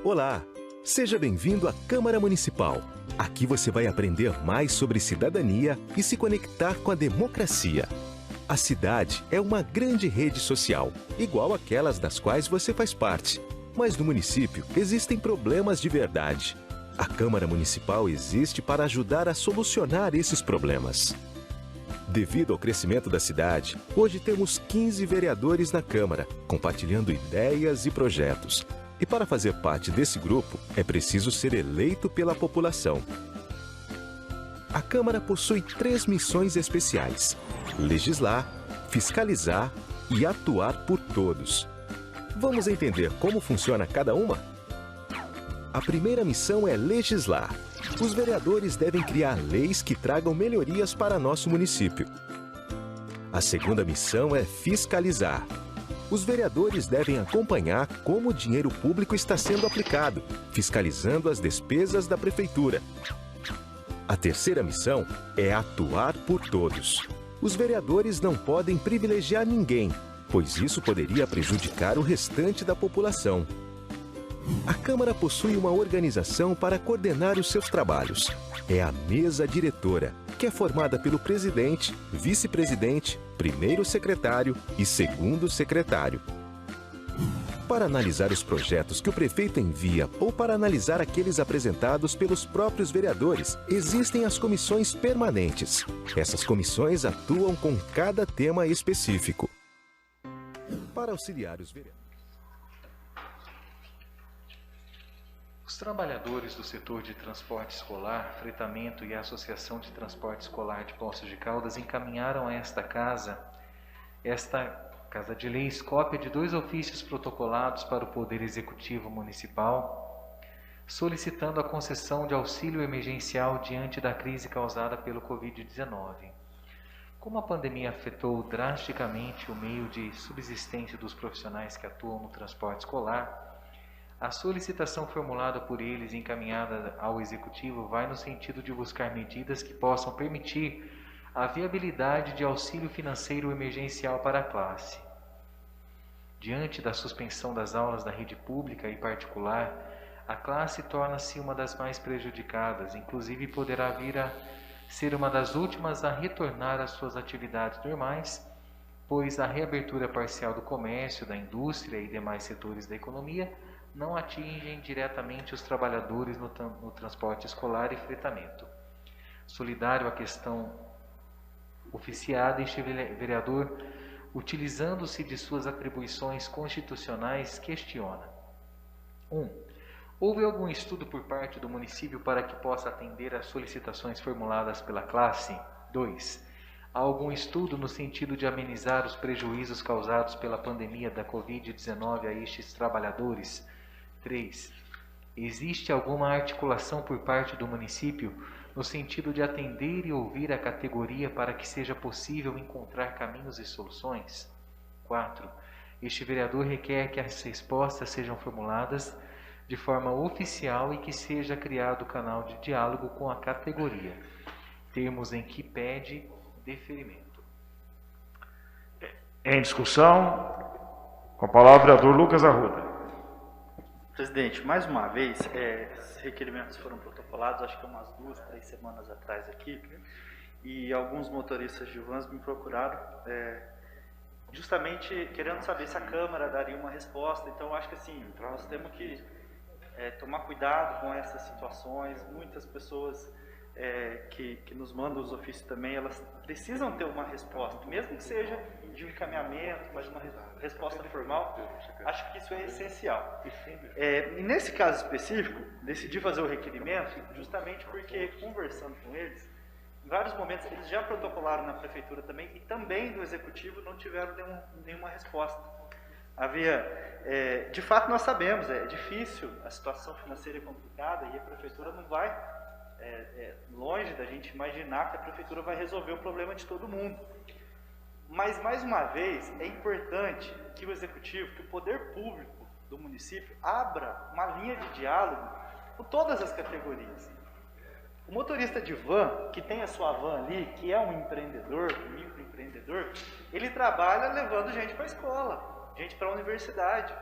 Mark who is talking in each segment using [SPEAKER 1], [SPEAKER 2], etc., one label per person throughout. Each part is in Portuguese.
[SPEAKER 1] Olá! Seja bem-vindo à Câmara Municipal. Aqui você vai aprender mais sobre cidadania e se conectar com a democracia. A cidade é uma grande rede social, igual aquelas das quais você faz parte. Mas no município existem problemas de verdade. A Câmara Municipal existe para ajudar a solucionar esses problemas. Devido ao crescimento da cidade, hoje temos 15 vereadores na Câmara, compartilhando ideias e projetos. E para fazer parte desse grupo, é preciso ser eleito pela população. A Câmara possui 3 missões especiais: legislar, fiscalizar e atuar por todos. Vamos entender como funciona cada uma? A primeira missão é legislar. Os vereadores devem criar leis que tragam melhorias para nosso município. A segunda missão é fiscalizar. Os vereadores devem acompanhar como o dinheiro público está sendo aplicado, fiscalizando as despesas da prefeitura. A terceira missão é atuar por todos. Os vereadores não podem privilegiar ninguém, pois isso poderia prejudicar o restante da população. A Câmara possui uma organização para coordenar os seus trabalhos. É a mesa diretora, que é formada pelo presidente, vice-presidente, primeiro secretário e segundo secretário. Para analisar os projetos que o prefeito envia ou para analisar aqueles apresentados pelos próprios vereadores, existem as comissões permanentes. Essas comissões atuam com cada tema específico. Para auxiliar os vereadores.
[SPEAKER 2] Os trabalhadores do setor de transporte escolar, fretamento e a Associação de Transporte Escolar de Poços de Caldas encaminharam a esta Casa de Leis, cópia de 2 ofícios protocolados para o Poder Executivo Municipal, solicitando a concessão de auxílio emergencial diante da crise causada pelo Covid-19. Como a pandemia afetou drasticamente o meio de subsistência dos profissionais que atuam no transporte escolar, a solicitação formulada por eles e encaminhada ao Executivo vai no sentido de buscar medidas que possam permitir a viabilidade de auxílio financeiro emergencial para a classe. Diante da suspensão das aulas da rede pública e particular, a classe torna-se uma das mais prejudicadas, inclusive poderá vir a ser uma das últimas a retornar às suas atividades normais, pois a reabertura parcial do comércio, da indústria e demais setores da economia não atingem diretamente os trabalhadores no transporte escolar e fretamento. Solidário à questão oficiada, este vereador, utilizando-se de suas atribuições constitucionais, questiona: 1. Houve algum estudo por parte do município para que possa atender às solicitações formuladas pela classe? 2. Há algum estudo no sentido de amenizar os prejuízos causados pela pandemia da Covid-19 a estes trabalhadores? 3. Existe alguma articulação por parte do município no sentido de atender e ouvir a categoria para que seja possível encontrar caminhos e soluções? 4. Este vereador requer que as respostas sejam formuladas de forma oficial e que seja criado canal de diálogo com a categoria, termos em que pede deferimento.
[SPEAKER 3] Em discussão, com a palavra o vereador Lucas Arruda.
[SPEAKER 4] Presidente, mais uma vez, esses requerimentos foram protocolados, acho que umas 2, 3 semanas atrás aqui, e alguns motoristas de vans me procuraram, justamente querendo saber se a Câmara daria uma resposta. Então, acho que assim, nós temos que tomar cuidado com essas situações. Muitas pessoas que nos mandam os ofícios também, elas precisam ter uma resposta, mesmo que seja de um encaminhamento, mas uma resposta formal. Acho que isso é essencial. E nesse caso específico, decidi fazer o requerimento justamente porque, conversando com eles, em vários momentos eles já protocolaram na prefeitura também e também do executivo não tiveram nenhuma resposta. De fato nós sabemos, é difícil, a situação financeira é complicada e a prefeitura não vai longe da gente imaginar que a prefeitura vai resolver o problema de todo mundo. Mas, mais uma vez, é importante que o executivo, que o poder público do município abra uma linha de diálogo com todas as categorias. O motorista de van, que tem a sua van ali, que é um empreendedor, um microempreendedor, ele trabalha levando gente para a escola, gente para a universidade.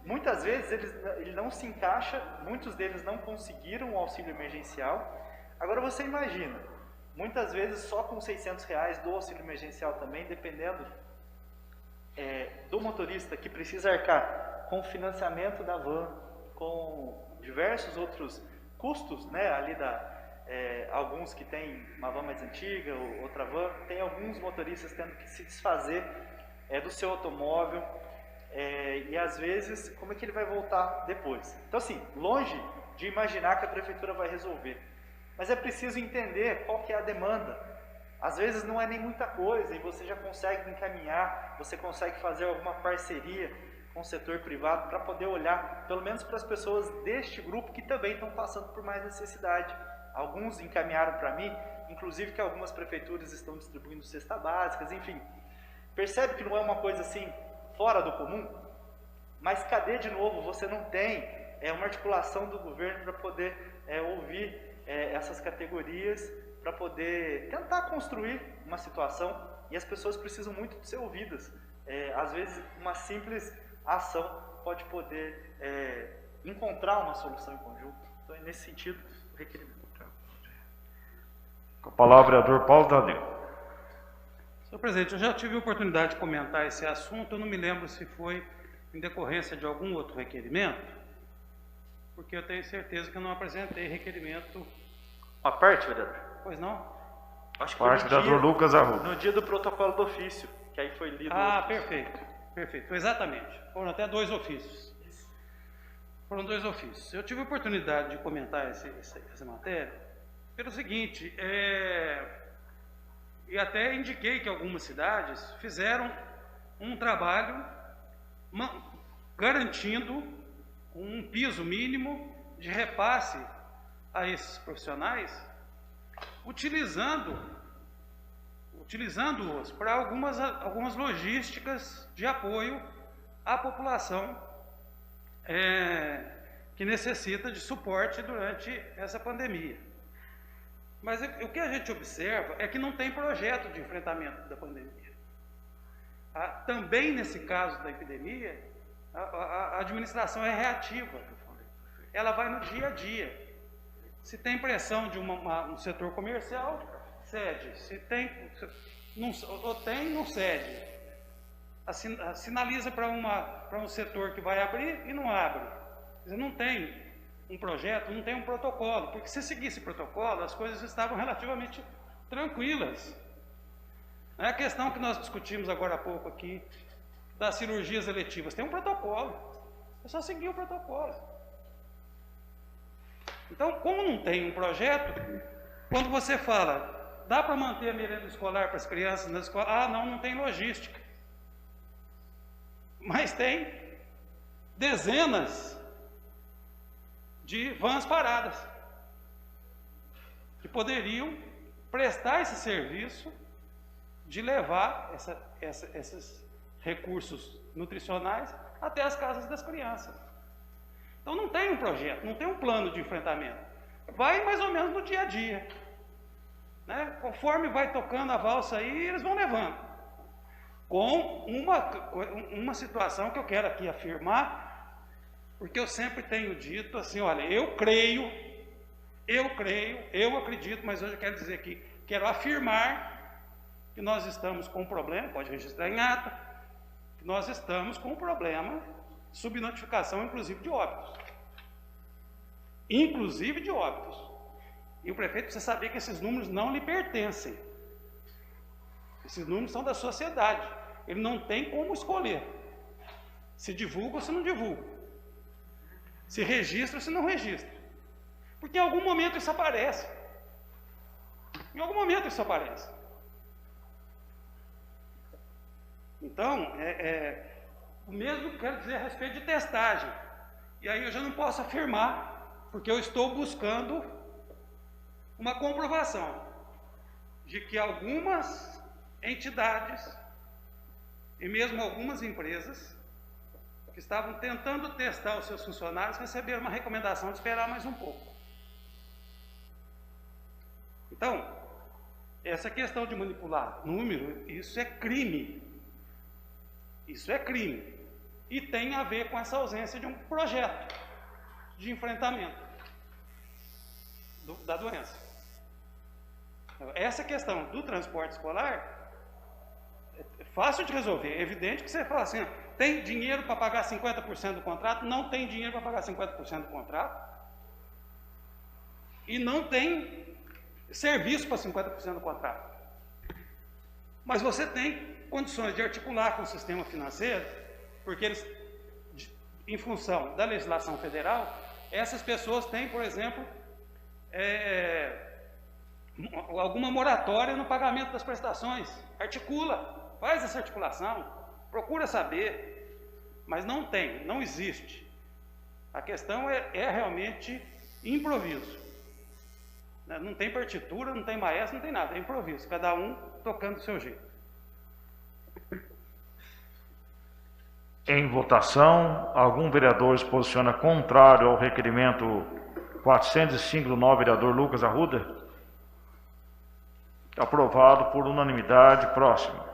[SPEAKER 4] muitas vezes ele não se encaixa, muitos deles não conseguiram o auxílio emergencial. Agora você imagina, muitas vezes só com R$600 do auxílio emergencial também, dependendo do motorista que precisa arcar com o financiamento da van, com diversos outros custos, né, ali alguns que têm uma van mais antiga, ou outra van, tem alguns motoristas tendo que se desfazer do seu automóvel, e às vezes, como é que ele vai voltar depois? Então assim, longe de imaginar que a prefeitura vai resolver, mas é preciso entender qual que é a demanda. Às vezes não é nem muita coisa, e você já consegue encaminhar, você consegue fazer alguma parceria com o setor privado para poder olhar, pelo menos para as pessoas deste grupo que também estão passando por mais necessidade. Alguns encaminharam para mim, inclusive que algumas prefeituras estão distribuindo cestas básicas, enfim. Percebe que não é uma coisa assim fora do comum? Mas cadê de novo? Você não tem uma articulação do governo para poder ouvir essas categorias, para poder tentar construir uma situação, e as pessoas precisam muito de ser ouvidas. Às vezes uma simples ação pode poder encontrar uma solução em conjunto. Então, nesse sentido, o requerimento.
[SPEAKER 3] Com a palavra, vereador Paulo Tadeu.
[SPEAKER 5] Senhor presidente, eu já tive a oportunidade de comentar esse assunto, eu não me lembro se foi em decorrência de algum outro requerimento, porque eu tenho certeza que eu não apresentei requerimento.
[SPEAKER 4] Uma parte, vereador?
[SPEAKER 5] Pois não?
[SPEAKER 4] Acho que
[SPEAKER 3] Parte,
[SPEAKER 4] foi
[SPEAKER 3] vereador Lucas Arruda.
[SPEAKER 4] no dia do protocolo do ofício, que aí foi lido.
[SPEAKER 5] Ah, perfeito, perfeito, exatamente. Foram até 2 ofícios. Foram 2 ofícios. Eu tive a oportunidade de comentar essa matéria pelo seguinte, e até indiquei que algumas cidades fizeram um trabalho garantindo um piso mínimo de repasse a esses profissionais, utilizando-os para algumas logísticas de apoio à população que necessita de suporte durante essa pandemia. Mas o que a gente observa é que não tem projeto de enfrentamento da pandemia. Também nesse caso da epidemia, a administração é reativa. Ela vai no dia a dia. Se tem pressão de um setor comercial, cede. Se tem, não cede. Sinaliza para um setor que vai abrir e não abre. Quer dizer, não tem um projeto, não tem um protocolo, porque se seguisse protocolo, as coisas estavam relativamente tranquilas. É a questão que nós discutimos agora há pouco aqui, das cirurgias eletivas, tem um protocolo, é só seguir o protocolo. Então, como não tem um projeto, quando você fala, dá para manter a merenda escolar para as crianças na escola? Não tem logística. Mas tem dezenas de vans paradas, que poderiam prestar esse serviço de levar esses recursos nutricionais até as casas das crianças. Então não tem um projeto, não tem um plano de enfrentamento. Vai mais ou menos no dia a dia, né? Conforme vai tocando a valsa aí, eles vão levando. Com uma situação que eu quero aqui afirmar, porque eu sempre tenho dito assim, olha, eu acredito, mas hoje eu quero dizer aqui, quero afirmar que nós estamos com um problema, pode registrar em ata, que nós estamos com um problema de subnotificação, inclusive de óbitos. Inclusive de óbitos. E o prefeito precisa saber que esses números não lhe pertencem. Esses números são da sociedade. Ele não tem como escolher se divulga ou se não divulga. Se registra ou se não registra. Porque em algum momento isso aparece. Em algum momento isso aparece. Então, o mesmo que eu quero dizer a respeito de testagem. E aí eu já não posso afirmar, porque eu estou buscando uma comprovação de que algumas entidades e mesmo algumas empresas que estavam tentando testar os seus funcionários receberam uma recomendação de esperar mais um pouco. Então, essa questão de manipular número, isso é crime. Isso é crime. e tem a ver com essa ausência de um projeto de enfrentamento da doença. Essa questão do transporte escolar é fácil de resolver. É evidente que você fala assim, tem dinheiro para pagar 50% do contrato? Não tem dinheiro para pagar 50% do contrato. E não tem serviço para 50% do contrato. Mas você tem condições de articular com o sistema financeiro, porque eles, em função da legislação federal, essas pessoas têm, por exemplo, alguma moratória no pagamento das prestações. Articula, faz essa articulação, procura saber, mas não tem, não existe. A questão é realmente improviso. Não tem partitura, não tem maestro, não tem nada, é improviso, cada um tocando do seu jeito.
[SPEAKER 3] Em votação, algum vereador se posiciona contrário ao requerimento 405 do novo vereador Lucas Arruda? Aprovado por unanimidade. Próximo.